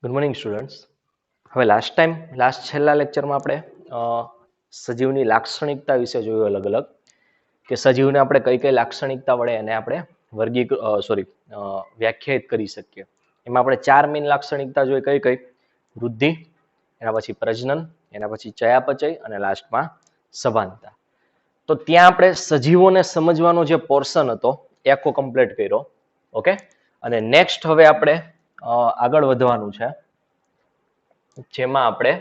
Good morning students. હવે last છેલ્લા લેક્ચરમાં આપણે સજીવની લાક્ષણિકતા વિશે જોયું અલગ અલગ કે સજીવને આપણે કઈ કઈ લાક્ષણિકતા વડે એને આપણે વ્યાખ્યાયિત કરી શકીએ. એમાં આપણે 4 મેઇન લાક્ષણિકતા જોઈ. કઈ કઈ? વૃદ્ધિ, એના પછી પ્રજનન, એના પછી ચયાપચય અને લાસ્ટમાં સભાનતા. તો ત્યાં આપણે સજીવોને સમજવાનો જે પોર્શન હતો એ આખો કમ્પ્લીટ કર્યો. ઓકે, અને નેક્સ્ટ હવે આપણે આગળ વધવાનું છે, જેમાં આપણે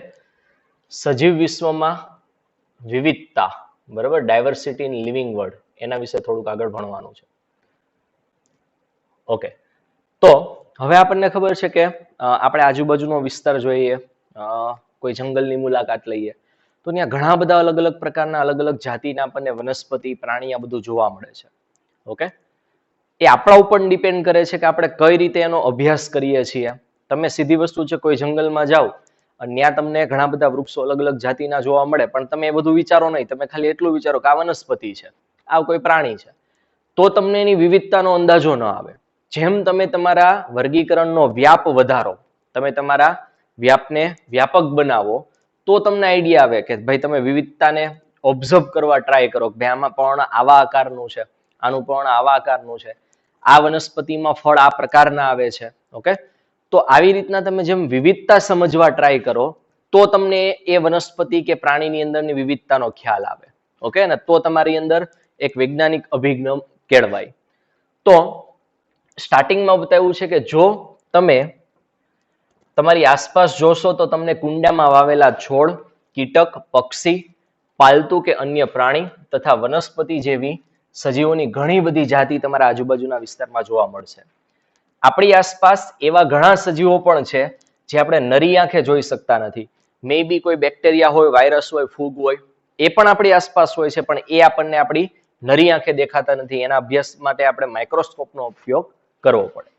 સજીવ વિશ્વમાં વિવિધતા, બરાબર, ડાયવર્સિટી ઇન લિવિંગ વર્લ્ડ, એના વિશે થોડુંક આગળ ભણવાનું છે. ઓકે, તો હવે આપણને ખબર છે કે આપણે આજુબાજુનો વિસ્તાર જોઈએ, કોઈ જંગલની મુલાકાત લઈએ તો ત્યાં ઘણા બધા અલગ અલગ પ્રકારના અલગ અલગ જાતિના આપણને વનસ્પતિ, પ્રાણી આ બધું જોવા મળે છે. ઓકે, એ આપણા ઉપર ડિપેન્ડ કરે છે કે આપણે કઈ રીતે એનો અભ્યાસ કરીએ છીએ. તમે સીધી વસ્તુ છે, કોઈ જંગલમાં જાઓ અને ત્યાં તમને ઘણા બધા વૃક્ષો અલગ અલગ જાતિના જોવા મળે, પણ તમે એ બધું વિચારો નહીં. તમે ખાલી એટલું વિચારો કે આ વનસ્પતિ છે, આ કોઈ પ્રાણી છે, તો તમને એની વિવિધતાનો અંદાજો ન આવે. જેમ તમે તમારા વર્ગીકરણનો વ્યાપ વધારો, તમે તમારા વ્યાપને વ્યાપક બનાવો, તો તમને આઈડિયા આવે કે ભાઈ તમે વિવિધતાને ઓબ્ઝર્વ કરવા ટ્રાય કરો કે ભાઈ આમાં પણ આવા આકારનું છે, આનું પણ આવા આકારનું છે, આ વનસ્પતિમાં ફળ આ પ્રકારના આવે છે. ઓકે, તો આવી રીતના તમે જેમ વિવિધતા સમજવા ટ્રાય કરો તો તમને એ વનસ્પતિ કે પ્રાણીની અંદરની વિવિધતાનો ખ્યાલ આવે. ઓકે, અને તો તમારી અંદર એક વૈજ્ઞાનિક અભિગમ કેળવાય. તો સ્ટાર્ટિંગમાં બતાવ્યું છે કે જો તમે તમારી આસપાસ જોશો તો તમને કુંડામાં વાવેલા છોડ, કીટક, પક્ષી, પાલતુ કે અન્ય પ્રાણી તથા વનસ્પતિ જેવી સજીવોની ઘણી બધી જાતિ તમારા આજુબાજુના વિસ્તારમાં જોવા મળશે. આપણી આસપાસ એવા ઘણા સજીવો પણ છે જે આપણે નરી આંખે જોઈ શકતા નથી. મે બી કોઈ બેક્ટેરિયા હોય, વાયરસ હોય, ફૂગ હોય, એ પણ આપણી આસપાસ હોય છે, પણ એ આપણને આપણી નરી આંખે દેખાતા નથી. એના અભ્યાસ માટે આપણે માઇક્રોસ્કોપનો ઉપયોગ કરવો પડે.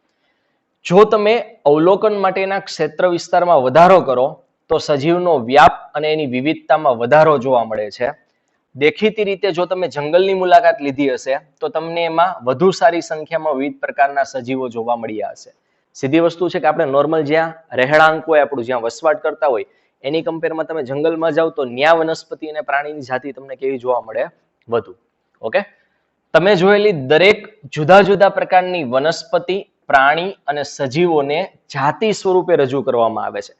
જો તમે અવલોકન માટેના ક્ષેત્ર વિસ્તારમાં વધારો કરો તો સજીવનો વ્યાપ અને એની વિવિધતામાં વધારો જોવા મળે છે. દેખીતી રીતે જો તમે જંગલની મુલાકાત લીધી હશે તો તમને એમાં વધુ સારી સંખ્યામાં વિવિધ પ્રકારના સજીવો જોવા મળ્યા હશે. સીધી વસ્તુ છે કે આપણે નોર્મલ જ્યાં રહેણાંક હોય, આપણું જ્યાં વસવાટ કરતા હોય, એની કમ્પેરમાં તમે જંગલમાં જાઓ તો ન્યા વનસ્પતિ અને પ્રાણીની જાતિ તમને કેવી જોવા મળે? વધુ. ઓકે, તમે જોયેલી દરેક જુદા જુદા પ્રકારની વનસ્પતિ, પ્રાણી અને સજીવોને જાતિ સ્વરૂપે રજૂ કરવામાં આવે છે.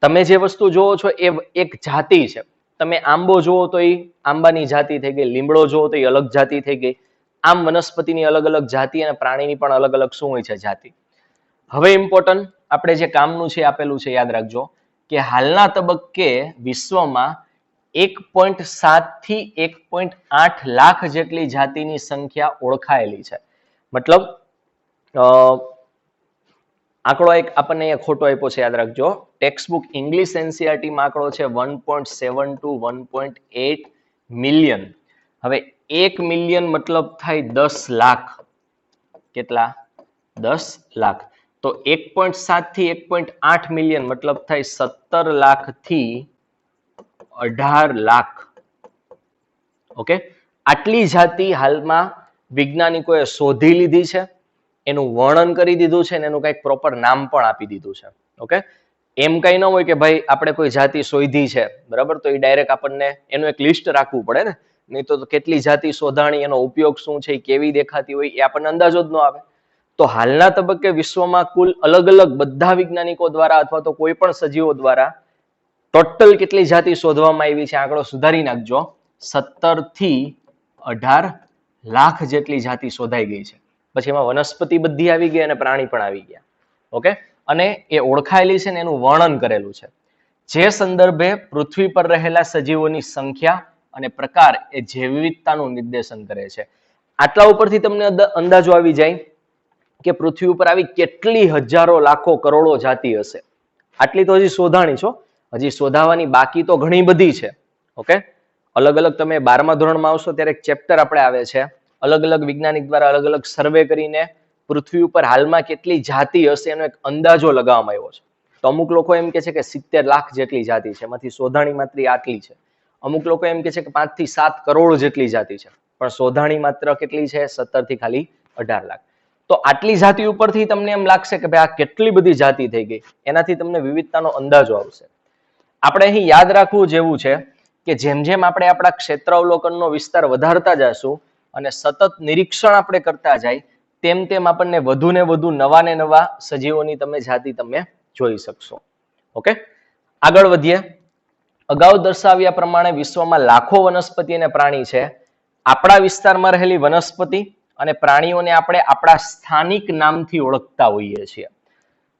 તમે જે વસ્તુ જોવો છો એ એક જાતિ છે. તમે આંબો જોવો તો એ આંબાની જાતિ થઈ ગઈ, લીમડો જોવો તો એ અલગ જાતિ થઈ ગઈ. આમ વનસ્પતિની અલગ અલગ જાતિ અને પ્રાણીની પણ અલગ અલગ શું હોય છે? જાતિ. હવે ઇમ્પોર્ટન્ટ આપણે જે કામનું છે આપેલું છે, યાદ રાખજો કે હાલના તબક્કે વિશ્વમાં 1.7 થી 1.8 લાખ જેટલી જાતિની સંખ્યા ઓળખાયેલી છે. મતલબ આંકડો એક આપણને અહીંયા ખોટો આપ્યો છે, યાદ રાખજો. ટેક્સ્ટબુક ઇંગ્લિશ એનસીઆરટીમાં આંકડો છે 1.7 to 1.8 મિલિયન. હવે 1 મિલિયન મતલબ થાય 10 લાખ. કેટલા? 10 લાખ. તો 1.7 થી 1.8 મિલિયન મતલબ થાય 17 લાખ થી 18 લાખ. ઓકે, આટલી જાતિ હાલમાં વૈજ્ઞાનિકોએ શોધી લીધી છે, એનું વર્ણન કરી દીધું છે અને એનું કંઈક પ્રોપર નામ પણ આપી દીધું છે. ઓકે, એમ કઈ ન હોય કે ભાઈ આપણે કોઈ જાતિ શોધી છે, બરાબર, તો એ ડાયરેક્ટ આપણને એનું એક લિસ્ટ રાખવું પડે ને, નહીં તો કેટલી જાતિ શોધાણી, એનો ઉપયોગ શું છે, કેવી દેખાતી હોય, એ આપણને અંદાજો જ ન આવે. તો હાલના તબક્કે વિશ્વમાં કુલ અલગ અલગ બધા વૈજ્ઞાનિકો દ્વારા અથવા તો કોઈ પણ સજીવો દ્વારા ટોટલ કેટલી જાતિ શોધવામાં આવી છે? આંકડો સુધારી નાખજો. 17 થી 18 લાખ જેટલી જાતિ શોધાઈ ગઈ છે. પછી એમાં વનસ્પતિ બધી આવી ગઈ અને પ્રાણી પણ આવી ગયા. ઓકે, અને એ ઓળખાયેલી છે ને એનું વર્ણન કરેલું છે, જે સંદર્ભે પૃથ્વી પર રહેલા સજીવોની સંખ્યા અને પ્રકાર એ જૈવ વિવિધતાનું નિર્દેશન કરે છે. આટલા ઉપરથી તમને અંદાજો આવી જાય કે પૃથ્વી ઉપર આવી કેટલી હજારો, લાખો, કરોડો જાતિ હશે. આટલી તો હજી શોધાણી છો, હજી શોધાવાની બાકી તો ઘણી બધી છે. ઓકે, અલગ અલગ તમે 12મા ધોરણમાં આવશો ત્યારે એક ચેપ્ટર આપણે આવે છે, અલગ અલગ વૈજ્ઞાનિક દ્વારા અલગ અલગ સર્વે કરીને પૃથ્વી ઉપર હાલમાં કેટલી જાતિ હશે એનો એક અંદાજો લગાવવામાં આવ્યો છે. તો અમુક લોકો એમ કે છે કે 70 લાખ જેટલી જાતિ છે, એમાંથી શોધાણી માત્ર આટલી છે. અમુક લોકો એમ કે છે કે 5 થી 7 કરોડ જેટલી જાતિ છે, પણ શોધાણી માત્ર કેટલી છે? 17 થી ખાલી 18 લાખ. તો આટલી જાતિ ઉપરથી તમને એમ લાગશે કે ભાઈ આ કેટલી બધી જાતિ થઈ ગઈ, એનાથી તમને વિવિધતાનો અંદાજો આવશે. આપણે અહીં યાદ રાખવું જેવું છે કે જેમ જેમ આપણે આપણા ક્ષેત્ર અવલોકનનો વિસ્તાર વધારતા જશું અને સતત નિરીક્ષણ આપણે કરતા જાય તેમ તેમ આપણને વધુ ને વધુ નવા ને નવા સજીવોની તમે જાતિ તમે જોઈ શકશો. ઓકે, આગળ વધીએ. અગાઉ દર્શાવ્યા પ્રમાણે વિશ્વમાં લાખો વનસ્પતિ અને પ્રાણી છે. આપણા વિસ્તારમાં રહેલી વનસ્પતિ અને પ્રાણીઓને આપણે આપણા સ્થાનિક નામથી ઓળખતા હોઈએ છીએ.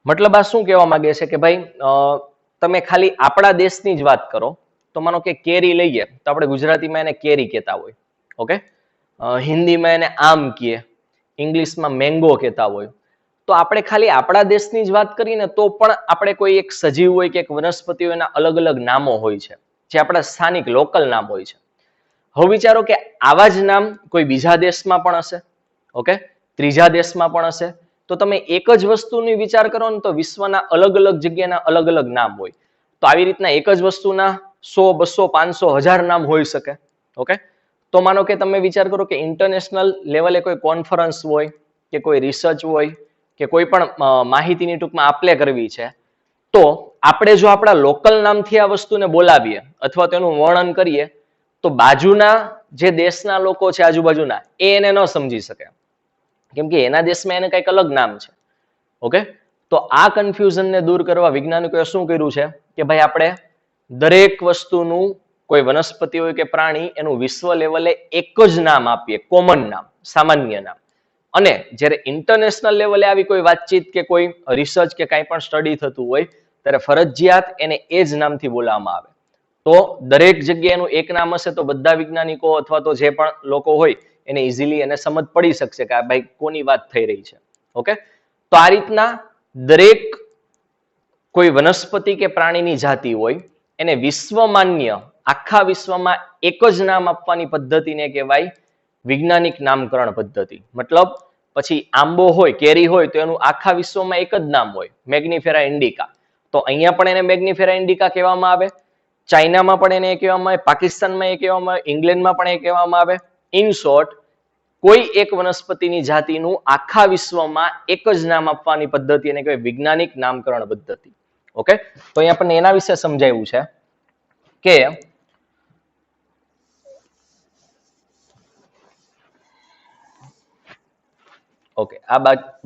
મતલબ આ શું કહેવા માંગે છે કે ભાઈ તમે ખાલી આપણા દેશની જ વાત કરો તો માનો કે કેરી લઈએ તો આપણે ગુજરાતીમાં એને કેરી કહેતા હોય. ઓકે, હિન્દીમાં એને આમ કહીએ, ઇંગ્લિશમાં મેંગો કહેતા હોય. તો આપણે ખાલી આપણા દેશની જ વાત કરીએ ને તો પણ આપણે કોઈ એક સજીવ હોય કે એક વનસ્પતિ હોય એના અલગ અલગ નામો હોય છે જે આપણા સ્થાનિક લોકલ નામ હોય છે. હવે વિચારો કે આવા જ નામ કોઈ બીજા દેશમાં પણ હશે, ઓકે, ત્રીજા દેશમાં પણ હશે. તો તમે એક જ વસ્તુની વિચાર કરો ને તો વિશ્વના અલગ અલગ જગ્યાના અલગ અલગ નામ હોય. તો આવી રીતના એક જ વસ્તુના 100, 200, 500, 1000 નામ હોઈ શકે. ઓકે, તો માનો કે તમે વિચાર કરો કે ઇન્ટરનેશનલ લેવલે કોઈ કોન્ફરન્સ હોય કે કોઈ રિસર્ચ હોય કે કોઈ પણ માહિતીની ટૂંકમાં આપલે કરવી છે, તો આપણે જો આપણા લોકલ નામથી આ વસ્તુને બોલાવીએ અથવા તેનું વર્ણન કરીએ તો બાજુના જે દેશના લોકો છે આજુબાજુના એને ન સમજી શકે, કેમ કે એના દેશમાં એને કંઈક અલગ નામ છે. ઓકે, તો આ કન્ફ્યુઝનને દૂર કરવા વૈજ્ઞાનિકોએ શું કર્યું છે કે ભાઈ આપણે દરેક વસ્તુનું, કોઈ વનસ્પતિ હોય કે પ્રાણી, એનું વિશ્વ લેવલે એક જ નામ આપીએ, કોમન નામ, સામાન્ય નામ. અને જ્યારે ઇન્ટરનેશનલ લેવલે આવી કોઈ વાતચીત કે કોઈ રિસર્ચ કે કાંઈ પણ સ્ટડી થતું હોય ત્યારે ફરજિયાત એને એ જ નામથી બોલાવવામાં આવે. તો દરેક જગ્યાએનું એક નામ હશે તો બધા વૈજ્ઞાનિકો અથવા તો જે પણ લોકો હોય એને ઇઝીલી એને સમજ પડી શકશે કે આ ભાઈ કોની વાત થઈ રહી છે. ઓકે, તો આ રીતના દરેક કોઈ વનસ્પતિ કે પ્રાણીની જાતિ હોય એને વિશ્વમાન્ય, આખા વિશ્વમાં એક જ નામ આપવાની પદ્ધતિને કહેવાય વૈજ્ઞાનિક નામકરણ પદ્ધતિ. મતલબ પછી આંબો હોય, કેરી હોય તો એનું આખા વિશ્વમાં એક જ નામ હોય, મેગ્નિફેરા ઇન્ડિકા. તો અહીંયા પણ એને મેગ્નિફેરા ઇન્ડિકા કહેવામાં આવે, ચાઇનામાં પણ એને કહેવામાં આવે, પાકિસ્તાનમાં એ કહેવામાં આવે, ઇંગ્લેન્ડમાં પણ એ કહેવામાં આવે. ઇન શોર્ટ, કોઈ એક વનસ્પતિની જાતિનું આખા વિશ્વમાં એક જ નામ આપવાની પદ્ધતિ એને કહેવાય વૈજ્ઞાનિક નામકરણ પદ્ધતિ. ઓકે, તો અહીંયા આપણને એના વિશે સમજાવ્યું છે કે ઓકે, આ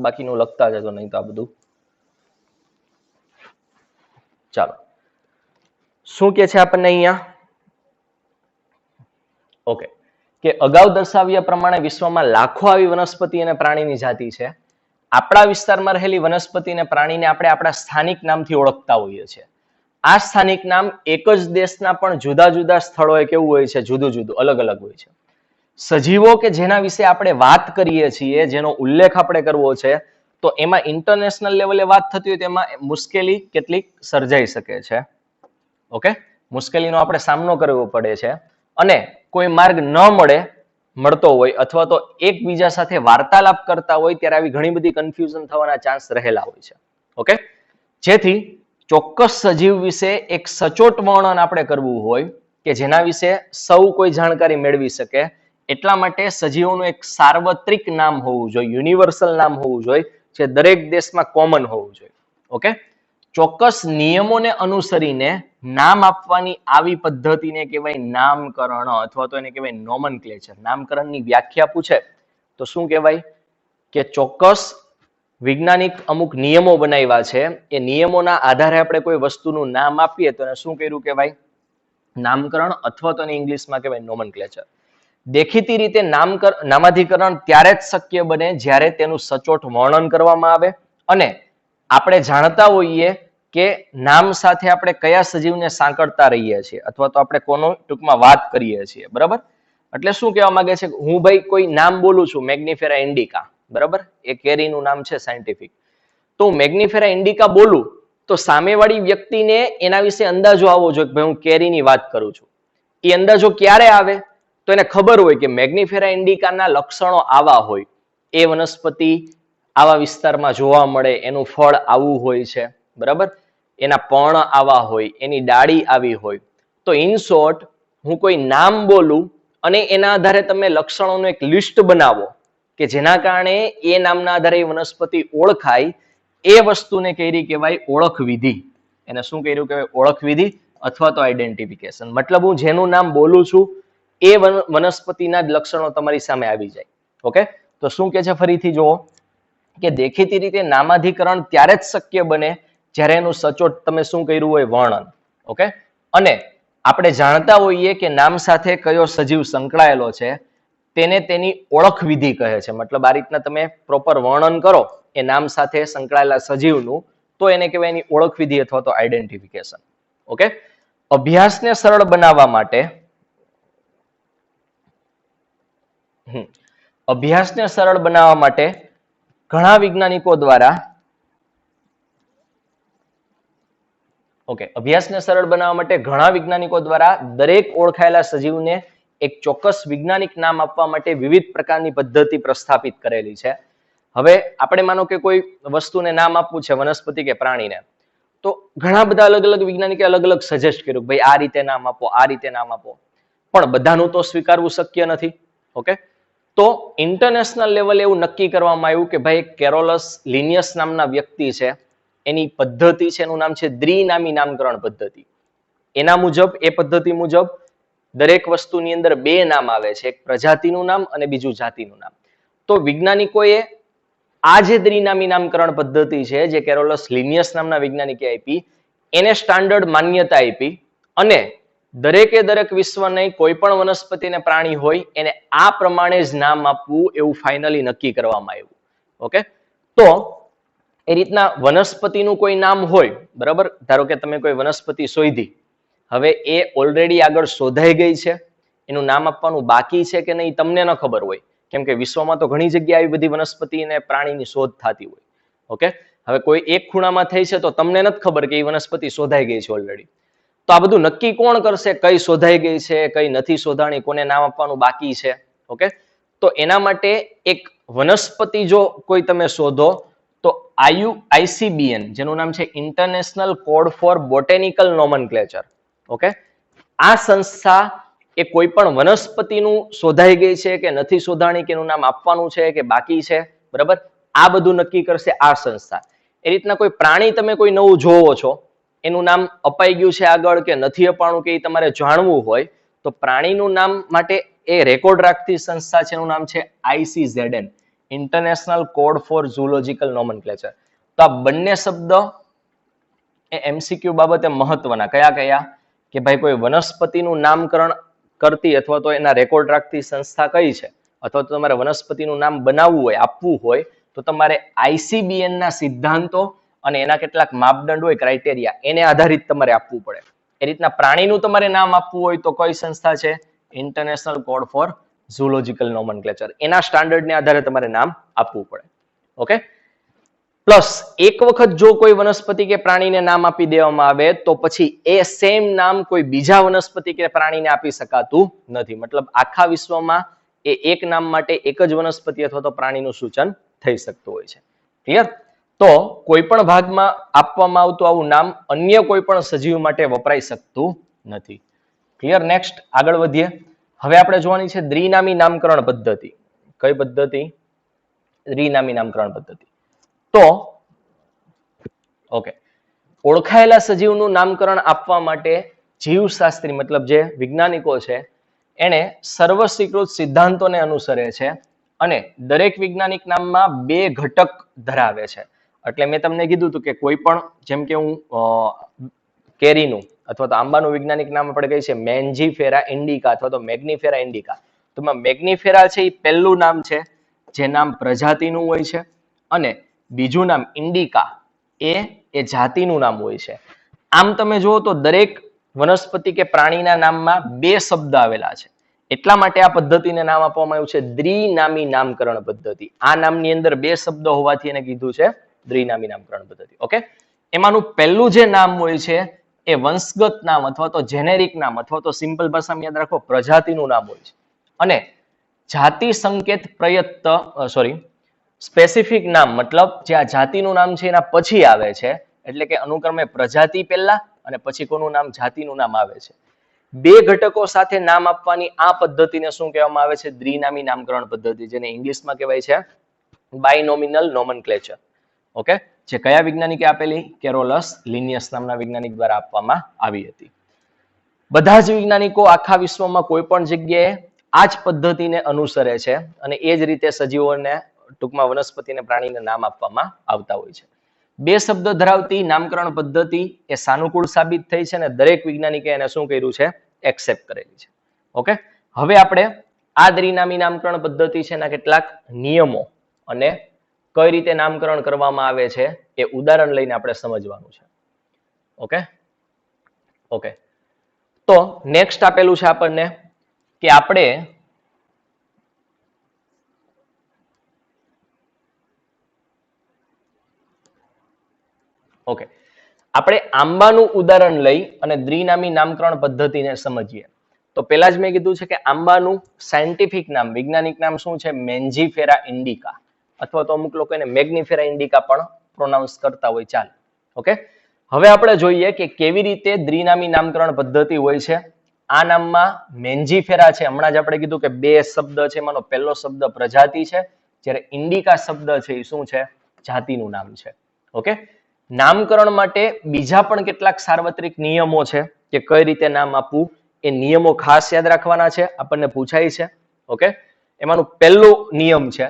બાકીનું લખતા જજો, નહીં તો આ બધું. ચાલો, શું કે છે આપણને અહીંયા? ઓકે, કે અગાઉ દર્શાવ્યા પ્રમાણે વિશ્વમાં લાખો આવી વનસ્પતિ અને પ્રાણીની જાતિ છે. આપણા વિસ્તારમાં રહેલી વનસ્પતિ અને પ્રાણીને આપણે આપણા સ્થાનિક નામથી ઓળખતા હોઈએ છીએ. આ સ્થાનિક નામ એક જ દેશના પણ જુદા જુદા સ્થળોએ કેવું હોય છે? જુદું જુદું, અલગ અલગ હોય છે. સજીવો કે જેના વિશે આપણે વાત કરીએ છીએ, જેનો ઉલ્લેખ આપણે કરવો છે, તો એમાં ઇન્ટરનેશનલ લેવલે વાત થતી હોય તેમાં મુશ્કેલી કેટલીક સર્જાઈ શકે છે. ઓકે, મુશ્કેલીનો આપણે સામનો કરવો પડે છે અને કોઈ માર્ગ ન મળતો હોય અથવા તો એકબીજા સાથે વાર્તાલાપ કરતા હોય ત્યારે આવી ઘણી બધી કન્ફ્યુઝન થવાના ચાન્સ રહેલા હોય છે. ઓકે, જેથી ચોક્કસ સજીવ વિશે એક સચોટ વર્ણન આપણે કરવું હોય કે જેના વિશે સૌ કોઈ જાણકારી મેળવી શકે, એટલા માટે સજીવોનું એક સાર્વત્રિક નામ હોવું જોઈએ, યુનિવર્સલ નામ હોવું જોઈએ, જે દરેક દેશમાં કોમન હોવું જોઈએ. ઓકે, ચોક્કસ નિયમોને અનુસરીને નામ આપવાની આવી પદ્ધતિને કહેવાય નામકરણ અથવા તો એને કહેવાય નોમેનક્લેચર. નામકરણની વ્યાખ્યા પૂછે તો શું કહેવાય? કે ચોક્કસ વૈજ્ઞાનિક અમુક નિયમો બનાવ્યા છે, એ નિયમોના આધારે આપણે કોઈ વસ્તુનું નામ આપીએ તો એને શું કર્યું કહેવાય? નામકરણ, અથવા તો એને ઇંગ્લિશમાં કહેવાય નોમેનક્લેચર. દેખીતી રીતે નામાધિકરણ ત્યારે જ શક્ય બને જ્યારે તેનું સચોટ વર્ણન કરવામાં આવે અને આપણે જાણતા હોઈએ કે નામ સાથે આપણે કયા સજીવને સાંકળતા રહીએ છીએ અથવા તો આપણે કોનો ટૂંકમાં વાત કરીએ છીએ. બરાબર, એટલે શું કહેવા માંગે છે? હું ભાઈ કોઈ નામ બોલું છું, મેગ્નિફેરા ઇન્ડિકા, બરાબર, એ કેરીનું નામ છે સાયન્ટિફિક. તો મેગ્નિફેરા ઇન્ડિકા બોલું તો સામેવાળી વ્યક્તિને એના વિશે અંદાજો આવવો જોઈએ કે ભાઈ હું કેરીની વાત કરું છું. એ અંદાજો ક્યારે આવે? તો એને ખબર હોય કે મેગ્નિફેરા ઇન્ડિકાના લક્ષણો આવા હોય, એ વનસ્પતિ આવા વિસ્તારમાં જોવા મળે, એનું ફળ આવું હોય છે, બરાબર, એના પર્ણ આવા હોય, એની ડાળી આવી હોય. તો ઇન શોર્ટ, હું કોઈ નામ બોલું અને એના આધારે તમે લક્ષણોનું એક લિસ્ટ બનાવો કે જેના કારણે એ નામના આધારે એ વનસ્પતિ ઓળખાય, એ વસ્તુને કઈ કહેવાય? ઓળખ વિધિ. એને શું કર્યું કહેવાય? ઓળખ વિધિ અથવા તો આઈડેન્ટિફિકેશન. મતલબ હું જેનું નામ બોલું છું એ વનસ્પતિના જ લક્ષણો તમારી સામે આવી જાય. ઓકે, તો શું કે છે ફરીથી જુઓ કે દેખીતી રીતે નામાધિકરણ ત્યારે જ શક્ય બને જ્યારે એનું સચોટ તમે શું કર્યું હોય? વર્ણન. ઓકે, અને આપણે જાણતા હોઈએ કે નામ સાથે કયો સજીવ સંકળાયેલો છે તેને તેની ઓળખ વિધિ કહે છે. મતલબ આ રીતના તમે પ્રોપર વર્ણન કરો એ નામ સાથે સંકળાયેલા સજીવનું, તો એને કહેવાય એની ઓળખ વિધિ અથવા તો આઈડેન્ટિફિકેશન. ઓકે, અભ્યાસને સરળ બનાવવા માટે અભ્યાસને સરળ બનાવવા માટે ઘણા વૈજ્ઞાનિકો દ્વારા અભ્યાસને સરળ બનાવવા માટે ઘણા વૈજ્ઞાનિકો દ્વારા દરેક ઓળખાયેલા સજીવને એક ચોક્કસ વૈજ્ઞાનિક નામ આપવા માટે વિવિધ પ્રકારની પદ્ધતિ પ્રસ્થાપિત કરેલી છે. હવે આપણે માનો કે કોઈ વસ્તુને નામ આપવું છે, વનસ્પતિ કે પ્રાણીને, તો ઘણા બધા અલગ અલગ વૈજ્ઞાનિકે અલગ અલગ સજેસ્ટ કર્યું, ભાઈ આ રીતે નામ આપો, આ રીતે નામ આપો, પણ બધાનું તો સ્વીકારવું શક્ય નથી. ઓકે, તો ઇન્ટરનેશનલ લેવલે એવું નક્કી કરવામાં આવ્યું કે ભાઈ કેરોલસ લિનિયસ નામના વ્યક્તિ છે, એની પદ્ધતિ છે, એનું નામ છે દ્વિનામી નામકરણ પદ્ધતિ. એના મુજબ, એ પદ્ધતિ મુજબ દરેક વસ્તુની અંદર બે નામ આવે છે, એક પ્રજાતિનું નામ અને બીજું જાતિનું નામ. તો વૈજ્ઞાનિકોએ આ જે દ્વિનામી નામકરણ પદ્ધતિ છે, જે કેરોલસ લિનિયસ નામના વૈજ્ઞાનિકે આપી, એને સ્ટાન્ડર્ડ માન્યતા આપી અને દરેકે દરેક વિશ્વની કોઈ પણ વનસ્પતિ અને પ્રાણી હોય એને આ પ્રમાણે જ નામ આપવું એવું ફાઇનલી નક્કી કરવામાં આવ્યું. ઓકે, તો એ રીતના વનસ્પતિનું કોઈ નામ હોય, બરાબર, ધારો કે તમે કોઈ વનસ્પતિ શોધી, હવે એ ઓલરેડી આગળ શોધાઈ ગઈ છે, એનું નામ આપવાનું બાકી છે કે નહીં તમને ન ખબર હોય, કેમ કે વિશ્વમાં તો ઘણી જગ્યાએ આવી બધી વનસ્પતિ અને પ્રાણીની શોધ થતી હોય. ઓકે, હવે કોઈ એક ખૂણામાં થઈ છે તો તમને નથી ખબર કે એ વનસ્પતિ શોધાઈ ગઈ છે ઓલરેડી. તો આ બધું નક્કી કોણ કરશે? કઈ શોધાઈ ગઈ છે, કઈ નથી શોધાણી, કોને નામ આપવાનું બાકી છે? ઓકે, તો એના માટે એક વનસ્પતિ જો કોઈ તમે શોધો તો IUCN, જેનું નામ છે international code four botanical nomenclature. Okay, આ સંસ્થા એ કોઈ પણ વનસ્પતિનું શોધાઈ ગઈ છે કે નથી શોધાણી, કે એનું નામ આપવાનું છે કે બાકી છે, બરાબર, આ બધું નક્કી કરશે આ સંસ્થા. એ રીતના કોઈ પ્રાણી તમે કોઈ નવું જોવો છો, એનું નામ અપાઈ ગયું છે આગળ કે નથી અપાણું, કે એ તમારે જાણવું હોય, તો પ્રાણીનું નામ માટે એ રેકોર્ડ રાખતી સંસ્થા છે, એનું નામ છે ICZN, international code four zoological nomenclature. તો આ બંને શબ્દ એ MCQ બાબતે મહત્વના. કયા કયા? કે ભાઈ કોઈ વનસ્પતિનું નામકરણ કરતી અથવા તો એના રેકોર્ડ રાખતી સંસ્થા કઈ છે, અથવા તો તમારે વનસ્પતિનું નામ બનાવવું હોય, આપવું હોય, તો તમારે ICBN ના સિદ્ધાંતો અને એના કેટલાક માપદંડ હોય, ક્રાઇટેરિયા, એને આધારિત તમારે આપવું પડે. એ રીતના પ્રાણીનું તમારે નામ આપવું હોય તો કઈ સંસ્થા છે? International code four zoological nomenclature. એના સ્ટાન્ડર્ડને આધારે તમારે નામ આપવું પડે. ઓકે, પ્લસ એક વખત જો કોઈ વનસ્પતિ કે પ્રાણીને નામ આપી દેવામાં આવે તો પછી એ સેમ નામ કોઈ બીજા વનસ્પતિ કે પ્રાણીને આપી શકાતું નથી. મતલબ આખા વિશ્વમાં એ એક નામ માટે એક જ વનસ્પતિ અથવા તો પ્રાણીનું સૂચન થઈ શકતું હોય છે. ક્લિયર? તો કોઈ પણ ભાગમાં આપવામાં આવતું આવું નામ અન્ય કોઈ પણ સજીવ માટે વપરાઈ શકતું નથી. ક્લિયર? નેક્સ્ટ આગળ વધીએ. હવે આપણે જોવાની છે દ્વિનામી નામકરણ પદ્ધતિ. કઈ પદ્ધતિ? દ્વિનામી નામકરણ પદ્ધતિ. તો ઓકે, ઓળખાયેલા સજીવનું નામકરણ આપવા માટે જીવશાસ્ત્રી મતલબ જે વૈજ્ઞાનિકો છે એને સર્વસ્વીકૃત સિદ્ધાંતોને અનુસરે છે અને દરેક વૈજ્ઞાનિક નામમાં બે ઘટક ધરાવે છે. એટલે મેં તમને કીધું હતું કે કોઈ પણ, જેમ કે હું કેરીનું અથવા તો આંબાનું વૈજ્ઞાનિક નામ આપણે કહીએ છીએ મેન્જીફેરા ઇન્ડિકા અથવા તો મેગ્નીફેરા ઇન્ડિકા. તો મેગ્નીફેરા છે એ પહેલું નામ છે જે નામ પ્રજાતિનું હોય છે, અને બીજું નામ ઇન્ડિકા એ જાતિનું નામ હોય છે. આમ તમે જુઓ તો દરેક વનસ્પતિ કે પ્રાણીના નામમાં બે શબ્દ આવેલા છે. એટલા માટે આ પદ્ધતિને નામ આપવામાં આવ્યું છે દ્વિનામી નામકરણ પદ્ધતિ. આ નામની અંદર બે શબ્દ હોવાથી એને કીધું છે દ્વિનામી નામકરણ પદ્ધતિ. ઓકે, એમાંનું પહેલું જે નામ હોય છે એ વંશગત નામ અથવા તો જેનેરિક નામ અથવા તો સિમ્પલ ભાષામાં યાદ રાખો પ્રજાતિનું નામ હોય છે, અને જાતિ સંકેત સ્પેસિફિક નામ મતલબ જે આ જાતિનું નામ છે એના પછી આવે છે, એટલે કે અનુક્રમે પ્રજાતિ પહેલા અને પછી કોનું નામ? જાતિનું નામ આવે છે. બે ઘટકો સાથે નામ આપવાની આ પદ્ધતિને શું કહેવામાં આવે છે? દ્વિનામી નામકરણ પદ્ધતિ, જેને ઇંગ્લિશમાં કહેવાય છે બાયનોમિનલ નોમેનક્લેચર. ઓકે, જે કયા વૈજ્ઞાનિકે આપેલી? કેરોલસ લિનિયસ નામના વૈજ્ઞાનિક દ્વારા આપવામાં આવી હતી. બધા જ વૈજ્ઞાનિકો આખા વિશ્વમાં કોઈ પણ જગ્યાએ આ જ પદ્ધતિને અનુસરે છે અને એ જ રીતે સજીવોને, ટૂંકમાં વનસ્પતિને, પ્રાણીને નામ આપવામાં આવતા હોય છે. બે શબ્દ ધરાવતી નામકરણ પદ્ધતિ એ સાનુકૂળ સાબિત થઈ છે અને દરેક વૈજ્ઞાનિકે એને શું કર્યું છે? એક્સેપ્ટ કરેલી છે. ઓકે, હવે આપણે આ દ્વિનામી નામકરણ પદ્ધતિ છે એના કેટલાક નિયમો અને કઈ રીતે નામકરણ કરવામાં આવે છે એ ઉદાહરણ લઈને આપણે સમજવાનું છે. ઓકે ઓકે, તો નેક્સ્ટ આપેલું છે આપણને કે આપણે આંબાનું ઉદાહરણ લઈ અને દ્વિનામી નામકરણ પદ્ધતિને સમજીએ. તો પહેલા જ મેં કીધું છે કે આંબાનું સાયન્ટિફિક નામ, વૈજ્ઞાનિક નામ શું છે? મેન્જીફેરા ઇન્ડિકા, અથવા તો અમુક લોકો એને મેગ્નિફેરા ઇન્ડિકા પણ પ્રોનાઉન્સ કરતા હોય. ચાલે. ઓકે, હવે આપણે જોઈએ કે કેવી રીતે દ્વિનામી નામકરણ પદ્ધતિ હોય છે. આ નામમાં મેન્જીફેરા છે, હમણાં જ આપણે કીધું કે બે શબ્દ છે, એમાંનો પહેલો શબ્દ પ્રજાતિ છે, જ્યારે ઇન્ડિકા શબ્દ છે એ શું છે? જાતિનું નામ છે. ઓકે, નામકરણ માટે બીજા પણ કેટલાક સાર્વત્રિક નિયમો છે કે કઈ રીતે નામ આપવું, એ નિયમો ખાસ યાદ રાખવાના છે, આપણને પૂછાય છે. ઓકે, એમાંનું પહેલું નિયમ છે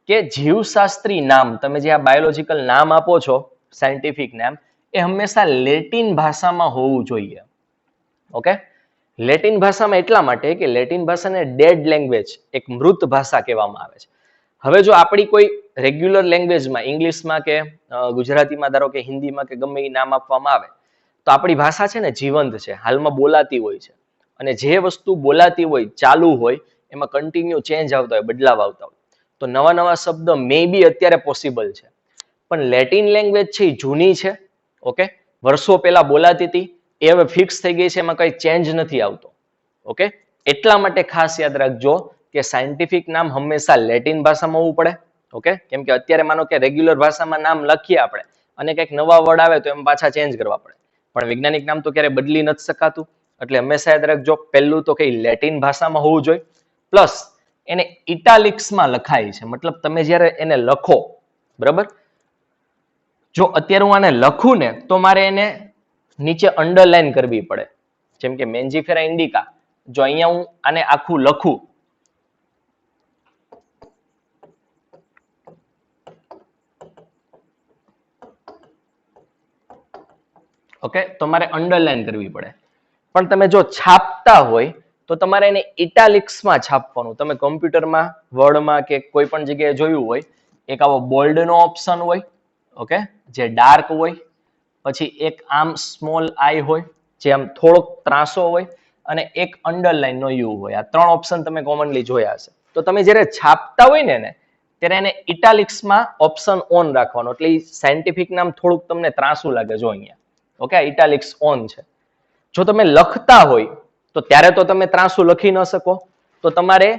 કે જીવશાસ્ત્રી નામ, તમે જે આ બાયોલોજીકલ નામ આપો છો, સાયન્ટિફિક નામ, એ હંમેશા લેટિન ભાષામાં હોવું જોઈએ. ઓકે, લેટિન ભાષામાં એટલા માટે કે લેટિન ભાષાને ડેડ લેંગ્વેજ, એક મૃત ભાષા કહેવામાં આવે છે. હવે જો આપણી કોઈ રેગ્યુલર લેંગ્વેજમાં, ઇંગ્લિશમાં કે ગુજરાતીમાં, ધારો કે હિન્દીમાં કે ગમે એ નામ આપવામાં આવે, તો આપણી ભાષા છે ને જીવંત છે, હાલમાં બોલાતી હોય છે, અને જે વસ્તુ બોલાતી હોય, ચાલુ હોય, એમાં કન્ટિન્યુ ચેન્જ આવતા હોય, બદલાવ આવતા હોય. તો નવા નવા શબ્દ મે બી અત્યારે પોસિબલ છે, પણ લેટિન લેંગ્વેજ છે એ જૂની છે. ઓકે, વર્ષો પહેલા બોલાતી હતી, એ હવે ફિક્સ થઈ ગઈ છે, એમાં કઈ ચેન્જ નથી આવતો. ઓકે, એટલા માટે ખાસ યાદ રાખજો કે સાયન્ટિફિક નામ હંમેશા લેટિન ભાષામાં હોવું પડે. ઓકે, કેમ કે અત્યારે માનો કે રેગ્યુલર ભાષામાં નામ લખીએ આપણે અને કંઈક નવા વર્ડ આવે તો એમ પાછા ચેન્જ કરવા પડે, પણ વૈજ્ઞાનિક નામ તો ક્યારે બદલી નથી શકાતું. એટલે હંમેશા યાદ રાખજો, પહેલું તો કઈ લેટિન ભાષામાં હોવું જોઈએ, પ્લસ એને ઇટાલિક્સમાં લખાય છે. મતલબ તમે જ્યારે એને લખો, બરાબર, જો અત્યારે હું આને લખું ને તો મારે એને નીચે અંડરલાઈન કરવી પડે. જેમ કે મેન્જીફેરા ઇન્ડિકા, જો અહીંયા હું આને આખું લખું, ઓકે, તો મારે અંડરલાઈન કરવી પડે. પણ તમે જો છાપતા હોય તો તમારે એને ઇટાલિક્સમાં છાપવાનું. તમે કોમ્પ્યુટરમાં, વર્ડમાં કે કોઈ પણ જગ્યાએ જોયું હોય, એક આવો બોલ્ડનો ઓપ્શન હોય, ઓકે, જે ડાર્ક હોય, પછી એક આમ સ્મોલ આઈ હોય, જે આમ થોડોક ત્રાસો હોય, અને એક અંડરલાઈન નો યુ હોય. આ ત્રણ ઓપ્શન તમે કોમનલી જોયા હશે. તો તમે જ્યારે છાપતા હોય ને ત્યારે એને ઇટાલિક્સમાં ઓપ્શન ઓન રાખવાનો, એટલે સાયન્ટિફિક નામ થોડુંક તમને ત્રાસું લાગે. જો અહીંયા, ઓકે, ઇટાલિક્સ ઓન છે. જો તમે લખતા હોય તો ત્યારે તો તમે ત્રાસું લખી ન શકો, તો તમારે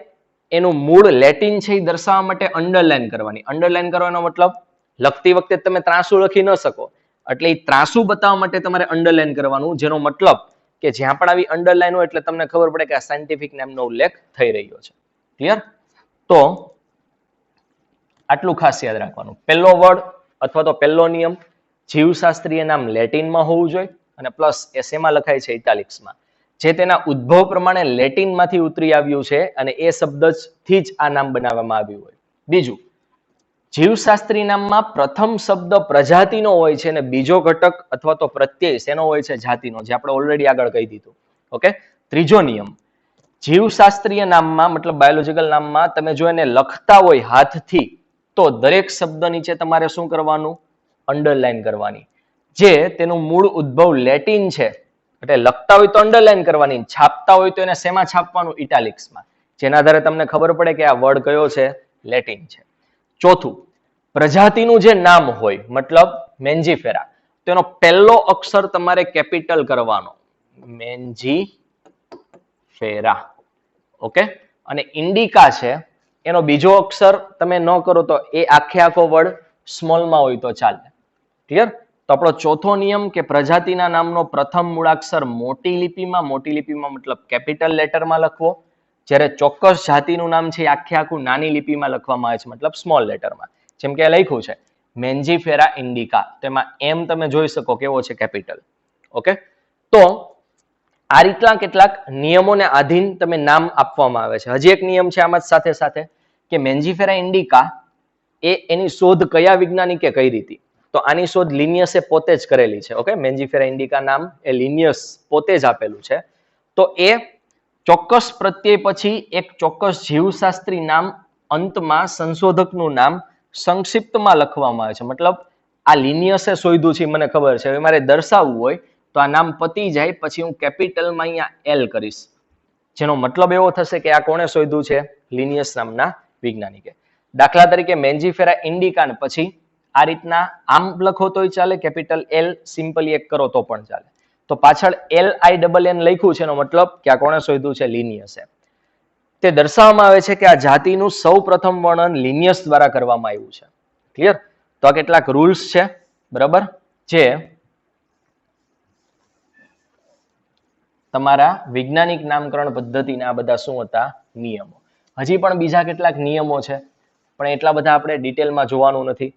એનું મૂળ લેટિન છે એ દર્શાવવા માટે અંડરલાઈન કરવાની. અંડરલાઈન કરવાનો મતલબ લખતી વખતે તમે ત્રાસું લખી ન શકો, એટલે એ ત્રાસું બતાવવા માટે તમારે અંડરલાઈન કરવાનું, જેનો મતલબ કે જ્યાં પણ આવી અંડરલાઈન હોય એટલે તમને ખબર પડે કે આ સાયન્ટિફિક નામનો ઉલ્લેખ થઈ રહ્યો છે. ક્લિયર? તો આટલું ખાસ યાદ રાખવાનું. પહેલો વર્ડ અથવા તો પહેલો નિયમ, જીવશાસ્ત્રીય નામ લેટિનમાં હોવું જોઈએ, અને પ્લસ એ શેમાં લખાય છે? ઇટાલિક્સમાં, જે તેના ઉદ્ભવ પ્રમાણે લેટિનમાંથી ઉતરી આવ્યું છે અને એ શબ્દથી જ આ નામ બનાવવામાં આવ્યું હોય. બીજું, જીવશાસ્ત્રી નામમાં પ્રથમ શબ્દ પ્રજાતિનો હોય છે અને બીજો ઘટક અથવા તો પ્રત્યય શેનો હોય છે? જાતિનો, જે આપણે ઓલરેડી આગળ કહી દીધું. ઓકે, ત્રીજો નિયમ, જીવશાસ્ત્રીય નામમાં, મતલબ બાયોલોજીકલ નામમાં, તમે જો એને લખતા હોય હાથથી, તો દરેક શબ્દ નીચે તમારે શું કરવાનું? અંડરલાઈન કરવાની. જે તેનું મૂળ ઉદ્ભવ લેટિન છે, એટલે લખતા હોય તો અંડરલાઈન કરવાની, છાપતા હોય તો એને શેમાં છાપવાનું? ઇટાલિક્સમાં, જેના આધારે તમને ખબર પડે કે આ વર્ડ કયો છે? લેટિન છે. ચોથું, પ્રજાતિનું જે નામ હોય, મતલબ મેન્જીફેરા, તેનો પહેલો અક્ષર તમારે કેપિટલ કરવાનો, મેન્જીફેરા. ઓકે, અને ઇન્ડિકા છે એનો બીજો અક્ષર તમે ન કરો તો એ આખે આખો વર્ડ સ્મોલમાં હોય તો ચાલે. ક્લિયર? તો આપણો ચોથો નિયમ કે પ્રજાતિના નામનો પ્રથમ મૂળાક્ષર મોટી લિપિમાં મતલબ કેપિટલ લેટરમાં લખવો, જ્યારે ચોક્કસ જાતિનું નામ છે એ આખું નાની લિપિમાં લખવામાં આવે છે, મતલબ સ્મોલ લેટરમાં. જેમ કે લખ્યું છે મેન્જીફેરા ઇન્ડિકા, તેમાં એમ તમે જોઈ શકો કેવો છે કેપિટલ. ઓકે, તો આ રીતના કેટલાક નિયમોને આધીન તમે નામ આપવામાં આવે છે. હજી એક નિયમ છે આમાં સાથે સાથે કે મેન્જીફેરા ઇન્ડિકા એની શોધ કયા વૈજ્ઞાનિકે કરી હતી? તો આની શોધ લિનિયસે પોતે જ કરેલી છે. ઓકે, મેન્જીફેરા ઇન્ડિકા નામ એ લિનિયસ પોતે જ આપેલું છે. તો એ ચોક્કસ પ્રત્યય પછી એક ચોક્કસ જીવશાસ્ત્રી નામ અંતમાં સંશોધકનું નામ સંક્ષિપ્તમાં લખવામાં આવે છે. મતલબ આ લિનિયસે શોધ્યું છે મને ખબર છે, હવે મારે દર્શાવવું હોય તો આ નામ પતી જાય પછી હું કેપિટલમાં અહીંયા એલ કરીશ, જેનો મતલબ એવો થશે કે આ કોણે શોધ્યું છે? લિનિયસ નામના વૈજ્ઞાનિકે. દાખલા તરીકે મેન્જીફેરા ઇન્ડિકા ને પછી આ રીતના આમ લખો તોય ચાલે, કેપિટલ એલ સિમ્પલી એક કરો તો પણ ચાલે. તો પાછળ LINN લખ્યું છે એનો મતલબ કે આ કોણે શોધ્યું છે? લિનિયસે. તે દર્શાવવામાં આવે છે કે આ જાતિનું સૌ પ્રથમ વર્ણન લિનિયસ દ્વારા કરવામાં આવ્યું છે. ક્લિયર? તો આ કેટલાક રૂલ્સ છે, બરાબર, જે તમારા વૈજ્ઞાનિક નામકરણ પદ્ધતિના આ બધા શું હતા? નિયમો. હજી પણ બીજા કેટલાક નિયમો છે, પણ એટલા બધા આપણે ડિટેલમાં જોવાનું નથી.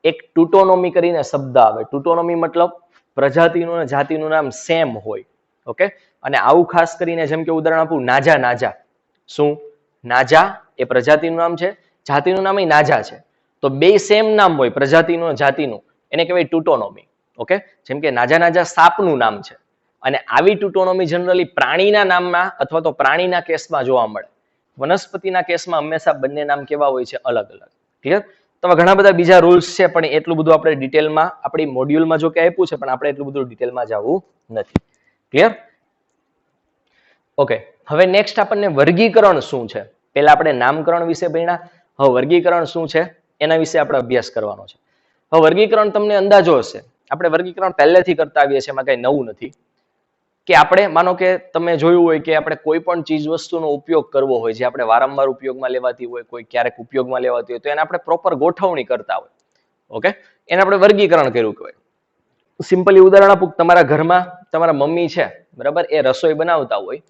એક ટુટોનોમી કરીને શબ્દ આવે. ટુટોનોમી મતલબ પ્રજાતિનું અને જાતિનું નામ સેમ હોય. ઓકે, અને આવું ખાસ કરીને જેમ કે ઉદાહરણ આપું, નાજા નાજા. શું? નાજા એ પ્રજાતિનું નામ છે, જાતિનું નામ એ નાજા છે. તો બે સેમ નામ હોય, પ્રજાતિનું અને જાતિનું, એને કહેવાય ટુટોનોમી. ઓકે, જેમ કે નાજા નાજા સાપનું નામ છે, અને આવી ટુટોનોમી જનરલી પ્રાણીના નામમાં અથવા તો પ્રાણીના કેસમાં જોવા મળે. વનસ્પતિના કેસમાં હંમેશા બંને નામ કેવા હોય છે? અલગ અલગ. ક્લિયર? તો ઘણા બધા બીજા રૂલ્સ છે, પણ એટલું બધું આપણે ડિટેલમાં આપણી મોડ્યુલમાં જો કે આપ્યું છે, પણ આપણે એટલું બધું ડિટેલમાં જવું નથી. ક્લિયર? ઓકે, હવે નેક્સ્ટ આપણને વર્ગીકરણ શું છે? પહેલા આપણે નામકરણ વિશે ભણ્યા, હવે વર્ગીકરણ શું છે એના વિશે આપણે અભ્યાસ કરવાનો છે. હવે વર્ગીકરણ તમને અંદાજો હશે, આપણે વર્ગીકરણ પહેલેથી કરતા આવીએ છીએ, એમાં કઈ નવું નથી. કે આપણે માનો કે તમે જોયું હોય કે આપણે કોઈ પણ ચીજ વસ્તુનો ઉપયોગ કરવો હોય, જે આપણે વારંવાર ઉપયોગમાં લેવાતી હોય, કોઈ ક્યારેક ઉપયોગમાં લેવાતી હોય, તો એને આપણે પ્રોપર ગોઠવણી કરતા હોય. ઓકે, એને આપણે વર્ગીકરણ કર્યું કહેવાય. સિમ્પલી ઉદાહરણ આપું, તમારા ઘરમાં તમારા મમ્મી છે, બરાબર, એ રસોઈ બનાવતા હોય,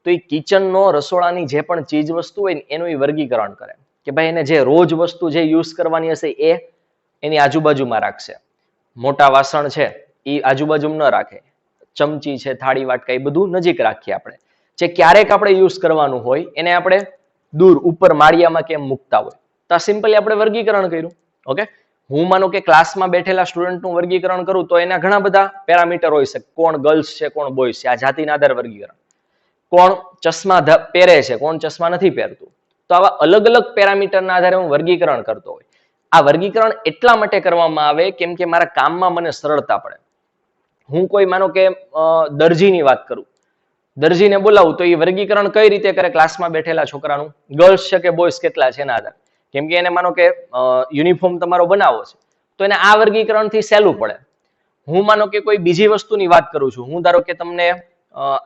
તો એ કિચનનો રસોડાની જે પણ ચીજ વસ્તુ હોય ને એનું એ વર્ગીકરણ કરે કે ભાઈ એને જે રોજ વસ્તુ જે યુઝ કરવાની હશે એ એની આજુબાજુમાં રાખશે. મોટા વાસણ છે એ આજુબાજુમાં ન રાખે, ચમચી છે, થાળી, વાટકા, એ બધું નજીક રાખીએ આપણે. જે ક્યારેક આપણે યુઝ કરવાનું હોય એને આપણે દૂર ઉપર માળિયામાં કેમ મૂકતા હોય. તો આ સિમ્પલી આપણે વર્ગીકરણ કર્યું. ઓકે, હું માનો કે ક્લાસમાં બેઠેલા સ્ટુડન્ટનું વર્ગીકરણ કરું તો એના ઘણા બધા પેરામીટર હોય છે. કોણ ગર્લ્સ છે, કોણ બોયઝ છે, આ જાતિના આધારે વર્ગીકરણ. કોણ ચશ્મા પહેરે છે, કોણ ચશ્મા નથી પહેરતું. તો આવા અલગ અલગ પેરામીટરના આધારે હું વર્ગીકરણ કરતો હોય. આ વર્ગીકરણ એટલા માટે કરવામાં આવે કેમ કે મારા કામમાં મને સરળતા પડે. હું કોઈ માનો કે દરજીની વાત કરું, દરજીને બોલાવું તો એ વર્ગીકરણ કઈ રીતે કરે? ક્લાસમાં બેઠેલા છોકરાનું, ગર્લ્સ છે કે બોયઝ કેટલા છે એના આધારે. કેમ કે એને માનો કે યુનિફોર્મ તમારો બનાવો છે, તો એને આ વર્ગીકરણથી સહેલું પડે. હું માનો કે કોઈ બીજી વસ્તુની વાત કરું છું, હું ધારો કે તમને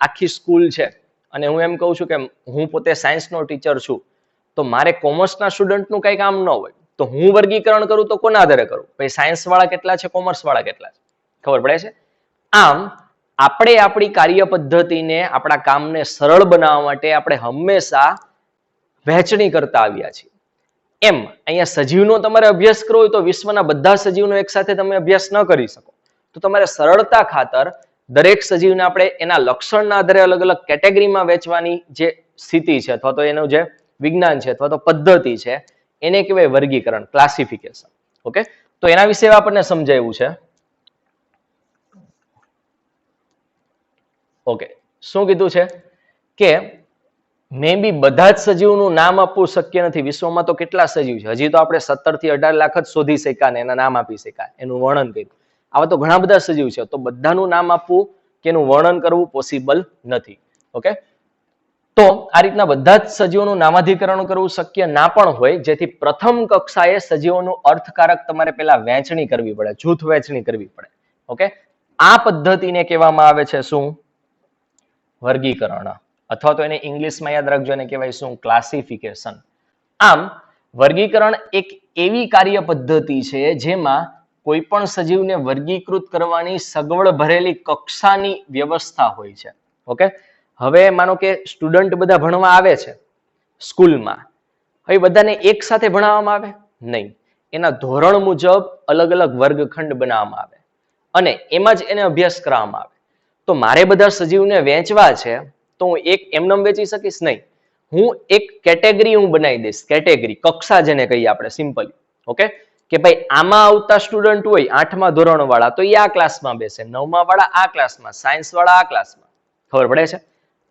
આખી સ્કૂલ છે અને હું એમ કહું છું કે હું પોતે સાયન્સનો ટીચર છું, તો મારે કોમર્સના સ્ટુડન્ટનું કંઈ કામ ન હોય, તો હું વર્ગીકરણ કરું તો કોના આધારે કરું? ભાઈ સાયન્સ વાળા કેટલા છે, કોમર્સ વાળા કેટલા છે, ખબર પડે છે? આમ આપણે આપણી કાર્ય પદ્ધતિને, આપણા કામને સરળ બનાવવા માટે આપણે હંમેશા વહેંચણી કરતા આવ્યા છીએ. એમ અહીંયા સજીવનો તમારે અભ્યાસ કરવો હોય તો વિશ્વના બધા સજીવનો એકસાથે તમે અભ્યાસ ન કરી શકો. તો તમારે સરળતા ખાતર દરેક સજીવને આપણે એના લક્ષણના આધારે અલગ અલગ કેટેગરીમાં વેચવાની જે સ્થિતિ છે અથવા તો એનું જે વિજ્ઞાન છે અથવા તો પદ્ધતિ છે એને કહેવાય વર્ગીકરણ, ક્લાસિફિકેશન. ઓકે, તો એના વિશે આપણને સમજાવ્યું છે. ઓકે, શું કીધું છે કે મે બી બધા જ સજીવનું નામ આપવું શક્ય નથી. વિશ્વમાં તો કેટલા સજીવ છે, હજી તો આપણે 17 થી 18 લાખ જ શોધી શક્યા ને એના નામ આપી શકાય, એનું વર્ણન કર્યું. આવા તો ઘણા બધા સજીવ છે, તો બધાનું નામ આપવું કે એનું વર્ણન કરવું પોસિબલ નથી. ઓકે, તો આ રીતના બધા જ સજીવોનું નામાધિકરણ કરવું શક્ય ના પણ હોય, જેથી પ્રથમ કક્ષાએ સજીવોનું અર્થકારક તમારે પહેલા વહેંચણી કરવી પડે, જૂથ વહેંચણી કરવી પડે. ઓકે, આ પદ્ધતિને કહેવામાં આવે છે શું? વર્ગીકરણ, અથવા તો એને ઇંગ્લિશમાં યાદ રાખજો, એને કહેવાય શું? ક્લાસિફિકેશન. આમ વર્ગીકરણ એક એવી કાર્ય પદ્ધતિ છે જેમાં કોઈ પણ સજીવને વર્ગીકૃત કરવાની સગવડ ભરેલી કક્ષાની વ્યવસ્થા હોય છે. ઓકે, હવે માનો કે સ્ટુડન્ટ બધા ભણવા આવે છે સ્કૂલમાં, હવે બધાને એક સાથે ભણાવવામાં આવે નહીં, એના ધોરણ મુજબ અલગ અલગ વર્ગખંડ બનાવવામાં આવે અને એમાં જ એને અભ્યાસ કરાવવામાં આવે. તો મારે બધા સજીવને વેચવા છે તો હું એક એમનેમ વેચી શકીશ નહીં. હું એક કેટેગરી હું બનાવી દઈશ, કેટેગરી કક્ષા જેને કહીએ આપણે સિમ્પલી. ઓકે, કે ભાઈ આમાં આવતા સ્ટુડન્ટ હોય 8મા ધોરણ વાળા તો એ આ ક્લાસમાં બેસે, 9મા વાળા આ ક્લાસમાં, સાયન્સ વાળા આ ક્લાસમાં. ખબર પડે છે?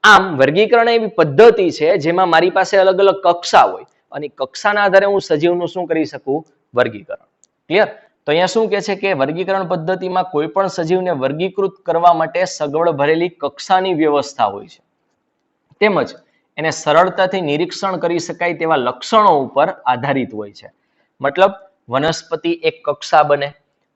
આમ વર્ગીકરણ એવી પદ્ધતિ છે જેમાં મારી પાસે અલગ અલગ કક્ષા હોય અને કક્ષાના આધારે હું સજીવનું શું કરી શકું? વર્ગીકરણ. ક્લિયર? તો અહીંયા શું કહે છે કે વર્ગીકરણ પદ્ધતિમાં કોઈ પણ સજીવને વર્ગીકૃત કરવા માટે સગવડ ભરેલી કક્ષાની વ્યવસ્થા હોય છે, તેમજ એને સરળતાથી નિરીક્ષણ કરી શકાય તેવા લક્ષણો ઉપર આધારિત હોય છે. મતલબ વનસ્પતિ એક કક્ષા બને,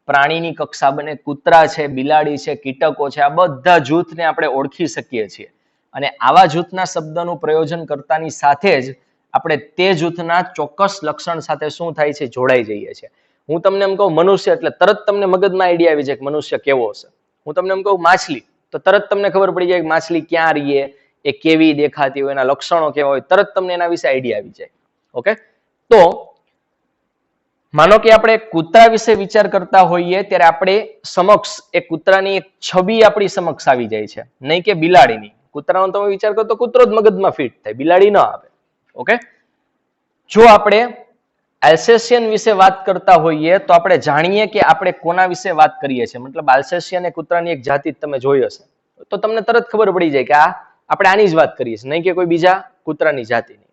પ્રાણીની કક્ષા બને, કૂતરા છે, બિલાડી છે, કીટકો છે, આ બધા જૂથને આપણે ઓળખી શકીએ છીએ અને આવા જૂથના શબ્દનું પ્રયોજન કરતાની સાથે જ આપણે તે જૂથના ચોક્કસ લક્ષણ સાથે શું થાય છે? જોડાઈ જઈએ છીએ. હું તમને એમ કહું મનુષ્ય એટલે તરત તમને મગજમાં આઈડિયા આવી જાય કે મનુષ્ય કેવો હશે. હું તમને એમ કહું માછલી તો તરત તમને ખબર પડી જાય કે માછલી ક્યાં રહીએ, એ કેવી દેખાતી હોય, એના લક્ષણો કેવા હોય, તરત તમને એના વિશે આઈડિયા આવી જાય. ઓકે, તો માનો કે આપણે કૂતરા વિશે વિચાર કરતા હોઈએ ત્યારે આપણે સમક્ષ એ કૂતરાની એક છબી આપણી સમક્ષ આવી જાય છે, નહીં કે બિલાડીની. કૂતરાનો તમે વિચાર કરો તો કૂતરો જ મગજમાં ફિટ થાય, બિલાડી ન આવે. ઓકે, જો આપણે એલ્સેશિયન વિશે વાત કરતા હોઈએ તો આપણે જાણીએ કે આપણે કોના વિશે વાત કરીએ છીએ. મતલબ એલ્સેશિયન એ કૂતરાની એક જાતિ તમે જોઈ હશે તો તમને તરત ખબર પડી જાય કે આપણે આની જ વાત કરીએ છીએ, નહીં કે કોઈ બીજા કૂતરાની જાતિની.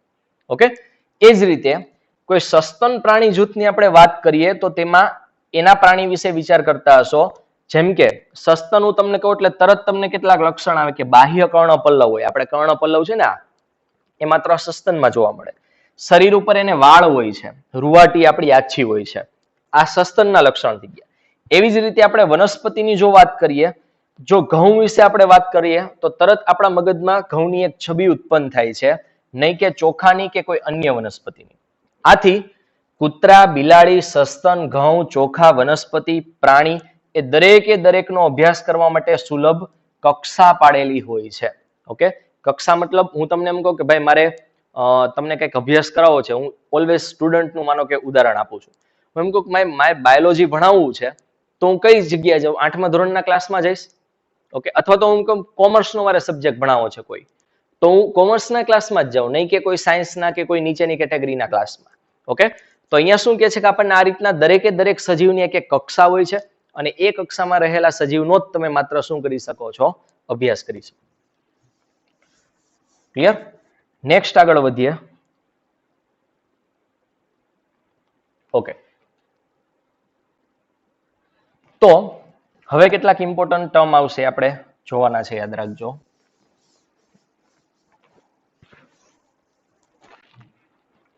ઓકે, એ જ રીતે કોઈ સસ્તન પ્રાણી જૂથની આપણે વાત કરીએ તો તેમાં એના પ્રાણી વિશે વિચાર કરતા હશો. જેમ કે સસ્તન હું તમને કહું એટલે તરત તમને કેટલાક લક્ષણ આવે કે બાહ્ય કર્ણપલ્લવ હોય. આપણે કર્ણપલ્લવ છે ને એ માત્ર સસ્તનમાં જોવા મળે. શરીર ઉપર એને વાળ હોય છે, રૂવાટી આપણી આછી હોય છે. આ સસ્તનના લક્ષણ થઈ ગયા. એવી જ રીતે આપણે વનસ્પતિની જો વાત કરીએ, જો ઘઉં વિશે આપણે વાત કરીએ તો તરત આપણા મગજમાં ઘઉંની એક છબી ઉત્પન્ન થાય છે, નહીં કે ચોખાની કે કોઈ અન્ય વનસ્પતિની. આથી કૂતરા, બિલાડી, સસ્તન, ઘઉં, ચોખા, વનસ્પતિ, પ્રાણી એ દરેકે દરેકનો અભ્યાસ કરવા માટે સુલભ કક્ષા પાડેલી હોય છે. ઓકે, કક્ષા મતલબ હું તમને એમ કહું કે ભાઈ મારે તમને કંઈક અભ્યાસ કરાવવો છે, હું ઓલવેઝ સ્ટુડન્ટનું માનો કે ઉદાહરણ આપું છું. હું એમ કહું કે મારે બાયોલોજી ભણાવવું છે તો હું કઈ જગ્યાએ જાઉં? 8મા ધોરણના ક્લાસમાં જઈશ. ઓકે, અથવા તો હું કહું કોમર્સનો મારે સબ્જેક્ટ ભણાવવો છે કોઈ, તો હું કોમર્સના ક્લાસમાં જ જાઉં, નહીં કે કોઈ સાયન્સના કે કોઈ નીચેની કેટેગરીના ક્લાસમાં. ઓકે, તો અહીંયા શું કહે છે કે આપણને આ રીતના દરેકે દરેક સજીવની એક એક કક્ષા હોય છે અને એ કક્ષામાં રહેલા સજીવનો જ તમે માત્ર શું કરી શકો છો? અભ્યાસ કરી શકો. ક્લિયર? નેક્સ્ટ આગળ વધીએ. ઓકે, તો હવે કેટલાક ઇમ્પોર્ટન્ટ ટર્મ આવશે આપણે જોવાના છે, યાદ રાખજો.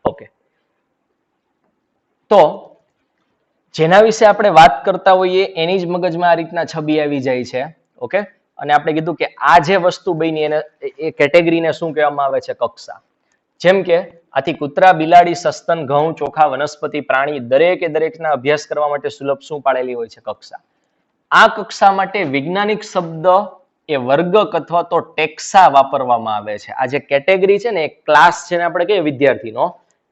ઓકે, તો જેના વિશે આપણે વાત કરતા હોઈએ એની જ મગજમાં આ રીતના છબી આવી જાય છે. ઓકે, અને આપણે કીધું કે આ જે વસ્તુ બની એને એ કેટેગરીને શું કહેવામાં આવે છે? કક્ષા. જેમ કે આથી કૂતરા, બિલાડી, સસ્તન, ઘઉં, ચોખા, વનસ્પતિ, પ્રાણી દરેકે દરેકના અભ્યાસ કરવા માટે સુલભ શું પાડેલી હોય છે? કક્ષા. આ કક્ષા માટે વૈજ્ઞાનિક શબ્દ એ વર્ગક અથવા તો ટેક્સા વાપરવામાં આવે છે. આ જે કેટેગરી છે ને, એ ક્લાસ જેને આપણે કહીએ વિદ્યાર્થીનો,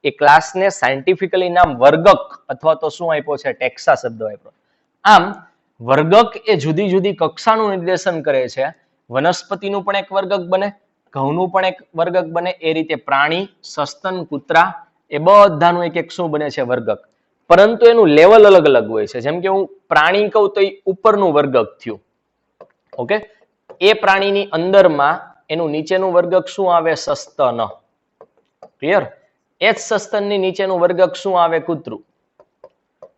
એ ક્લાસને સાયન્ટિફિકલી નામ વર્ગક અથવા તો શું આપ્યો છે? ટેક્સા શબ્દ આપ્યો. આમ વર્ગક એ જુદી જુદી કક્ષાનું નિર્દેશન કરે છે. વનસ્પતિનું પણ એક વર્ગક બને, ઘઉંનું પણ એક વર્ગક બને, એ રીતે પ્રાણી, સસ્તન, કૂતરા એ બધાનું એક એક શું બને છે? વર્ગક. પરંતુ એનું લેવલ અલગ અલગ હોય છે. જેમ કે હું પ્રાણી કહું તો એ ઉપરનું વર્ગક થયું. ઓકે, એ પ્રાણીની અંદરમાં એનું નીચેનું વર્ગક શું આવે? સસ્તન. ક્લિયર? એ જ સસ્તનની નીચેનું વર્ગક શું આવે? કૂતરું.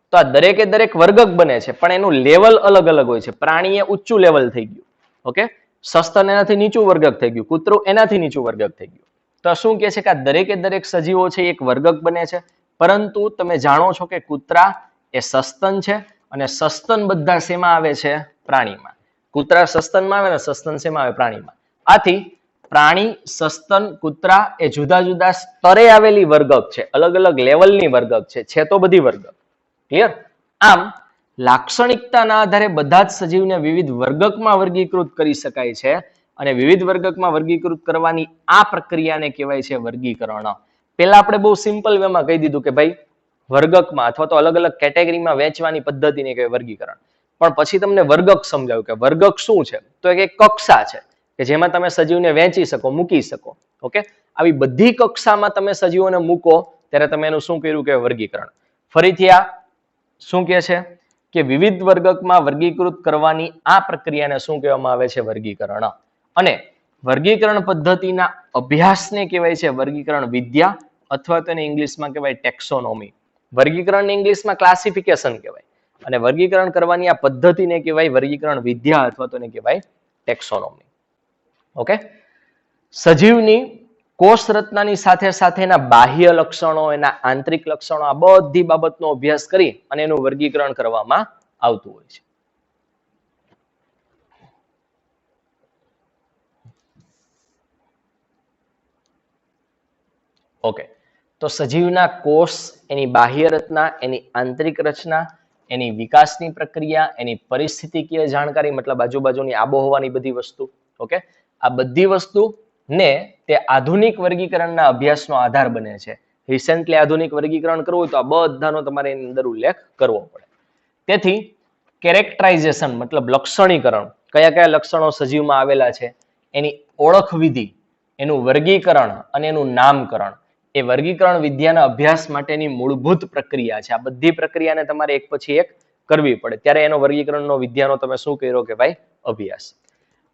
તો આ દરેકે દરેક વર્ગક બને છે પણ એનું લેવલ અલગ અલગ હોય છે. પ્રાણી એ ઊંચું લેવલ થઈ ગયું. ઓકે, સસ્તન એનાથી નીચું વર્ગક થઈ ગયું, કૂતરું એનાથી નીચું વર્ગક થઈ ગયું. તો શું કહે છે કે આ દરેકે દરેક સજીવો છે એક વર્ગક બને છે. પરંતુ તમે જાણો છો કે કૂતરા એ સસ્તન છે અને સસ્તન બધા શેમાં આવે છે? પ્રાણીમાં. કૂતરા સસ્તનમાં આવે ને સસ્તન શેમાં આવે? પ્રાણીમાં. આથી પ્રાણી, સસ્તન, કૂતરા એ જુદા જુદા સ્તરે આવેલી વર્ગક છે, અલગ અલગ લેવલની વર્ગક છે તો બધી વર્ગક. ક્લિયર? આમ લાક્ષણિકતાના આધારે બધા જ સજીવને વિવિધ વર્ગકમાં વર્ગીકૃત કરી શકાય છે અને વિવિધ વર્ગકમાં વર્ગીકૃત કરવાની આ પ્રક્રિયાને કહેવાય છે વર્ગીકરણ. પહેલા આપણે બહુ સિમ્પલ વેમાં કહી દીધું કે ભાઈ વર્ગકમાં અથવા તો અલગ અલગ કેટેગરીમાં વહેંચવાની પદ્ધતિને કહેવાય વર્ગીકરણ. પણ પછી તમને વર્ગક સમજાવ્યું કે વર્ગક શું છે, તો એક કક્ષા છે કે જેમાં તમે સજીવને વહેંચી શકો, મૂકી શકો. ઓકે, આવી બધી કક્ષામાં તમે સજીવોને મૂકો ત્યારે તમે એનું શું કર્યું કે વર્ગીકરણ. ફરીથી આ શું કહે છે કે વિવિધ વર્ગકમાં વર્ગીકૃત કરવાની આ પ્રક્રિયાને શું કહેવામાં આવે છે વર્ગીકરણ. અને વર્ગીકરણ પદ્ધતિના અભ્યાસને કહેવાય છે વર્ગીકરણ વિદ્યા અથવા તેને ઇંગ્લિશમાં કહેવાય ટેક્સોનોમી. વર્ગીકરણ ઇંગ્લિશમાં ક્લાસિફિકેશન કહેવાય અને વર્ગીકરણ કરવાની આ પદ્ધતિને કહેવાય વર્ગીકરણ વિદ્યા અથવા તો એને કહેવાય ટેક્સોનોમી. ઓકે, સજીવની કોષ રચનાની સાથે સાથેના બાહ્ય લક્ષણો, એના આંતરિક લક્ષણો, આ બધી બાબતનો અભ્યાસ કરી અને એનું વર્ગીકરણ કરવામાં આવતું હોય છે. ઓકે, તો સજીવના કોષ, એની બાહ્ય રચના, એની આંતરિક રચના, એની વિકાસની પ્રક્રિયા, એની પરિસ્થિતિકીય જાણકારી મતલબ આજુબાજુની આબોહવાની બધી વસ્તુ. ઓકે, આ બધી વસ્તુ ને તે આધુનિક વર્ગીકરણના અભ્યાસનો આધાર બને છે. રિસેન્ટલી આધુનિક વર્ગીકરણ કરવું હોય તો આ બધાનો તમારે એની અંદર ઉલ્લેખ કરવો પડે. તેથી કેરેક્ટરાઇઝેશન મતલબ લક્ષણીકરણ, કયા કયા લક્ષણો સજીવમાં આવેલા છે, એની ઓળખ વિધિ, એનું વર્ગીકરણ અને એનું નામકરણ, એ વર્ગીકરણ વિદ્યાના અભ્યાસ માટેની મૂળભૂત પ્રક્રિયા છે. આ બધી પ્રક્રિયાને તમારે એક પછી એક કરવી પડે, ત્યારે એનો વર્ગીકરણનો વિદ્યાનો તમે શું કર્યો કે ભાઈ અભ્યાસ.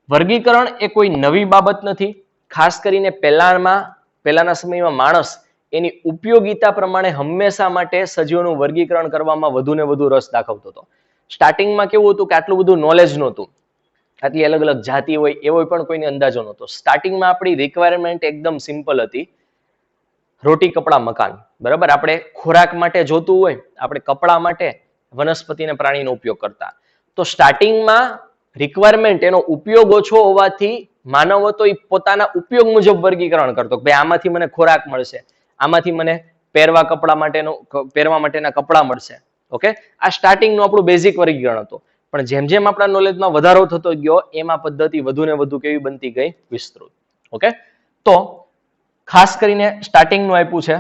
વર્ગીકરણ એ કોઈ નવી બાબત નથી. ખાસ કરીને પહેલાના સમયમાં માણસ એની ઉપયોગિતા પ્રમાણે હંમેશા માટે સજીવોનું વર્ગીકરણ કરવામાં વધુ ને વધુ રસ દાખવતો હતો. સ્ટાર્ટિંગમાં કેવું હતું કે આટલું બધું નોલેજ નહોતું, આટલી અલગ અલગ જાતિ હોય એવો પણ કોઈને અંદાજો નહોતો. સ્ટાર્ટિંગમાં આપણી રિક્વાયરમેન્ટ એકદમ સિમ્પલ હતી, રોટી કપડા મકાન. બરાબર, આપણે ખોરાક માટે જોતું હોય, આપણે કપડા માટે વનસ્પતિ અને પ્રાણીનો ઉપયોગ કરતા. તો સ્ટાર્ટિંગમાં રિક્વાયરમેન્ટ, એનો ઉપયોગ ઓછો હોવાથી માનવ હતો એ પોતાના ઉપયોગ મુજબ વર્ગીકરણ કરતો કે ભાઈ આમાંથી મને ખોરાક મળશે, આમાંથી મને પહેરવા માટેના કપડા મળશે. ઓકે, આ સ્ટાર્ટિંગનું આપણું બેઝિક વર્ગીકરણ હતું. પણ જેમ જેમ આપણા નોલેજમાં વધારો થતો ગયો એમાં પદ્ધતિ વધુ ને વધુ કેવી બનતી ગઈ, વિસ્તૃત. ઓકે, તો ખાસ કરીને સ્ટાર્ટિંગનું આપ્યું છે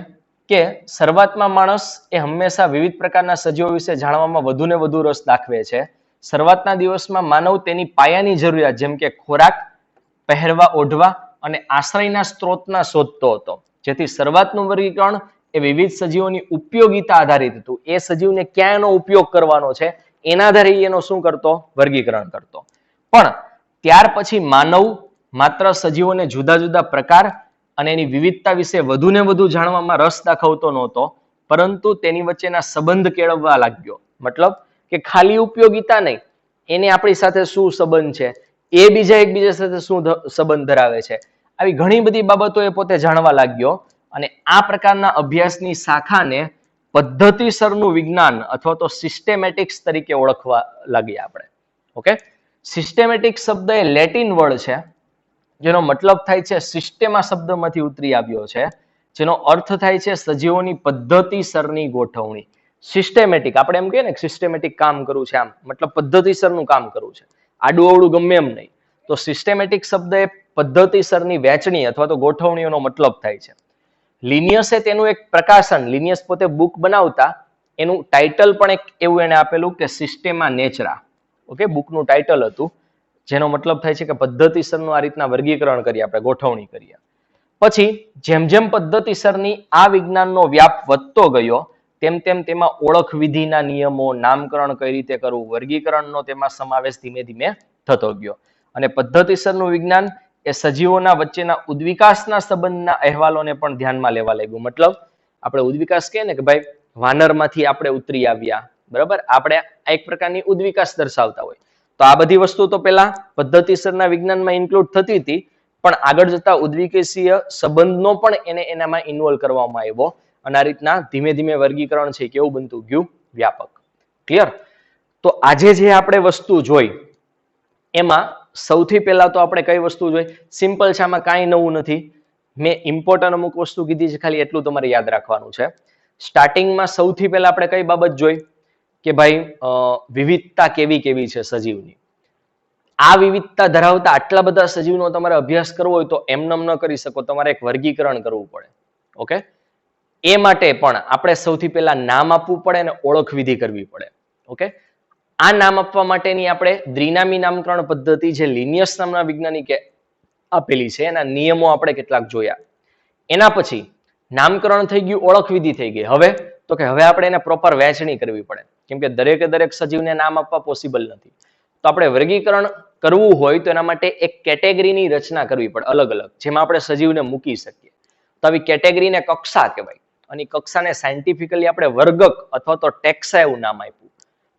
કે શરૂઆતમાં માણસ એ હંમેશા વિવિધ પ્રકારના સજીવો વિશે જાણવામાં વધુ ને વધુ રસ દાખવે છે. શરૂઆતના દિવસમાં માનવ તેની પાયાની જરૂરિયાત જેમ કે ખોરાક, પહેરવા ઓઢવા અને આશ્રયના સ્ત્રોતના શોધતો હતો. જેથી શરૂઆતનું વર્ગીકરણ એ વિવિધ સજીવોની ઉપયોગિતા આધારિત હતું. એ સજીવને ક્યાં એનો ઉપયોગ કરવાનો છે એના આધારે એનો શું કરતો, વર્ગીકરણ કરતો. પણ ત્યાર પછી માનવ માત્ર સજીવોને જુદા જુદા પ્રકાર અને એની વિવિધતા વિશે વધુ ને વધુ જાણવામાં રસ દાખવતો નહોતો, પરંતુ તેની વચ્ચેના સંબંધ કેળવવા લાગ્યો. મતલબ કે ખાલી ઉપયોગિતા નહીં, એને આપણી સાથે શું સંબંધ છે, એ બીજા એકબીજા સાથે શું સંબંધ ધરાવે છે, આવી ઘણી બધી બાબતો એ પોતે જાણવા લાગ્યો. અને આ પ્રકારના અભ્યાસની શાખાને પદ્ધતિસરનું વિજ્ઞાન અથવા તો સિસ્ટેમેટિક્સ તરીકે ઓળખવા લાગ્યા આપણે. ઓકે, સિસ્ટેમેટિક શબ્દ એ લેટિન વર્ડ છે જેનો મતલબ થાય છે, સિસ્ટેમા શબ્દમાંથી ઉતરી આવ્યો છે, જેનો અર્થ થાય છે સજીવોની પદ્ધતિસરની ગોઠવણી. સિસ્ટેમેટિક, આપણે એમ કહીએ ને સિસ્ટેમેટિક કામ કરવું છે, આમ મતલબ પદ્ધતિસરનું કામ કરવું છે, આડું અવળું ગમે એમ નહીં. તો સિસ્ટેમેટિક શબ્દ એ પદ્ધતિસરની વહેંચણી અથવા તો ગોઠવણીઓનો મતલબ થાય છે. લિનિયસે તેનું એક પ્રકાશન, લિનિયસ પોતે બુક બનાવતા એનું ટાઇટલ પણ એક એવું એને આપેલું કે સિસ્ટેમા નેચરા. ઓકે, બુકનું ટાઇટલ હતું, જેનો મતલબ થાય છે કે પદ્ધતિસરનું આ રીતના વર્ગીકરણ કરીએ, આપણે ગોઠવણી કરીએ. પછી જેમ જેમ પદ્ધતિસરની આ વિજ્ઞાનનો વ્યાપ વધતો ગયો તેમ તેમ તેમાં ઓળખ વિધિના નિયમો, નામકરણ કઈ રીતે કરવું, વર્ગીકરણનો તેમાં સમાવેશ ધીમે ધીમે થતો ગયો. અને પદ્ધતિસરનું વિજ્ઞાન એ સજીવોના વચ્ચેના ઉદ્વિકાસના સંબંધના અહેવાલોને પણ ધ્યાનમાં લેવા લાગ્યું. મતલબ આપણે ઉદ્વિકાસ કહીએ ને કે ભાઈ વાનરમાંથી આપણે ઉતરી આવ્યા, બરાબર, આપણે એક પ્રકારની ઉદ્વિકાસ દર્શાવતા હોય. તો આ બધી વસ્તુ તો પેલા પદ્ધતિસરના વિજ્ઞાનમાં ઇન્ક્લુડ થતી હતી, પણ આગળ જતા ઉદ્વિકેશીય સંબંધનો પણ એનામાં ઇન્વોલ્વ કરવામાં આવ્યો. અને આ રીતના ધીમે ધીમે વર્ગીકરણ છે કેવું બનતું ગયું, વ્યાપક. ક્લિયર? તો આજે જે આપણે વસ્તુ જોઈ એમાં સૌથી પહેલા તો આપણે કઈ વસ્તુ જોઈ, સિમ્પલ છે, આમાં કાંઈ નવું નથી. મેં ઇમ્પોર્ટન્ટ અમુક વસ્તુ કીધી છે, ખાલી એટલું તમારે યાદ રાખવાનું છે. સ્ટાર્ટિંગમાં સૌથી પહેલા આપણે કઈ બાબત જોઈ કે ભાઈ વિવિધતા કેવી કેવી છે સજીવની. આ વિવિધતા ધરાવતા આટલા બધા સજીવનો તમારે અભ્યાસ કરવો હોય તો એમનેમ ન કરી શકો, તમારે એક વર્ગીકરણ કરવું પડે. ઓકે, એ માટે પણ આપણે સૌથી પહેલા નામ આપવું પડે અને ઓળખ વિધિ કરવી પડે. ઓકે, આ નામ આપવા માટેની આપણે દ્વિનામી નામકરણ પદ્ધતિ જે લિનિયસ નામના વૈજ્ઞાનિકે આપેલી છે એના નિયમો આપણે કેટલાક જોયા. એના પછી નામકરણ થઈ ગયું, ઓળખ વિધિ થઈ ગઈ. હવે તો કે હવે આપણે એને પ્રોપર વહેંચણી કરવી પડે, કેમ કે દરેકે દરેક સજીવને નામ આપવા પોસિબલ નથી. તો આપણે વર્ગીકરણ કરવું હોય તો એના માટે એક કેટેગરીની રચના કરવી પડે અલગ અલગ, જેમાં આપણે સજીવને મૂકી શકીએ. તો આવી કેટેગરીને કક્ષા કહેવાય, અને કક્ષાને સાયન્ટિફિકલી આપણે વર્ગક અથવા તો ટેક્સા એવું નામ આપ્યું.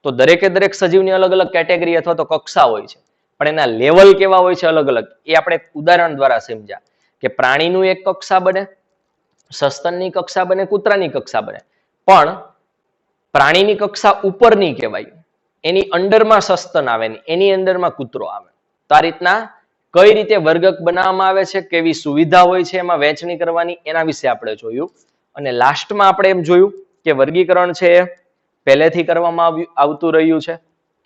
તો દરેકે દરેક સજીવની અલગ અલગ કેટેગરી અથવા તો કક્ષા હોય છે, પણ એના લેવલ કેવા હોય છે અલગ અલગ. એ આપણે ઉદાહરણ દ્વારા સમજ્યા કે પ્રાણીનું એક કક્ષા બને, સસ્તનની કક્ષા બને, કૂતરાની કક્ષા બને, પણ પ્રાણીની કક્ષા ઉપરની કહેવાય, એની અંડરમાં સસ્તન આવે, એની અંડરમાં કૂતરો આવે. તો આ રીતના કઈ રીતે વર્ગક બનાવવામાં આવે છે, કેવી સુવિધા હોય છે એમાં વહેંચણી કરવાની, એના વિશે આપણે જોયું. અને લાસ્ટમાં આપણે એમ જોયું કે વર્ગીકરણ છે એ પહેલેથી કરવામાં આવતું રહ્યું છે,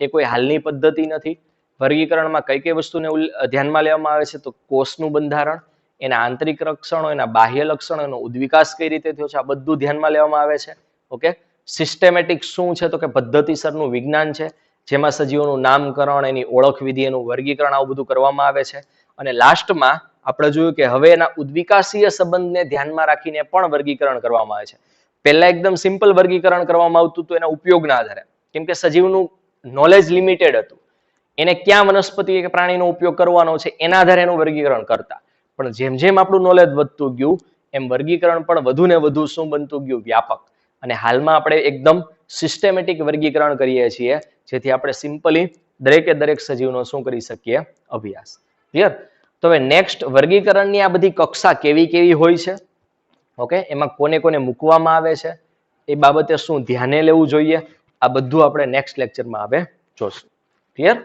એ કોઈ હાલની પદ્ધતિ નથી. વર્ગીકરણમાં કઈ કઈ વસ્તુને ધ્યાનમાં લેવામાં આવે છે, તો કોષનું બંધારણ, એના આંતરિક લક્ષણો, એના બાહ્ય લક્ષણો, એનો ઉદ્વિકાસ કઈ રીતે થયો છે, આ બધું ધ્યાનમાં લેવામાં આવે છે. ઓકે, સિસ્ટેમેટિક શું છે, તો કે પદ્ધતિસરનું વિજ્ઞાન છે, જેમાં સજીવોનું નામકરણ, એની ઓળખ વિધિ, એનું વર્ગીકરણ, આવું બધું કરવામાં આવે છે. અને લાસ્ટમાં આપણે જોયું કે હવે એના ઉદ્વિકાસીય સંબંધને ધ્યાનમાં રાખીને પણ વર્ગીકરણ કરવામાં આવે છે. પહેલા એકદમ સિમ્પલ વર્ગીકરણ કરવામાં આવતું હતું એના ઉપયોગના આધારે, કેમ કે સજીવનું નોલેજ લિમિટેડ હતું, એને ક્યાં વનસ્પતિ કે પ્રાણીનો ઉપયોગ કરવાનો છે એના આધારે એનું વર્ગીકરણ કરતા. પણ જેમ જેમ આપણું નોલેજ વધતું ગયું એમ વર્ગીકરણ પણ વધુ ને વધુ શું બનતું ગયું, વ્યાપક. અને હાલમાં આપણે એકદમ સિસ્ટેમેટિક વર્ગીકરણ કરીએ છીએ, જેથી આપણે સિમ્પલી દરેકે દરેક સજીવનો શું કરી શકીએ, અભ્યાસ. ક્લિયર? તો હવે નેક્સ્ટ વર્ગીકરણની આ બધી કક્ષા કેવી કેવી હોય છે, ઓકે, એમાં કોને કોને મૂકવામાં આવે છે, એ બાબતે શું ધ્યાને લેવું જોઈએ, આ બધું આપણે નેક્સ્ટ લેક્ચરમાં હવે જોશું. ક્લિયર?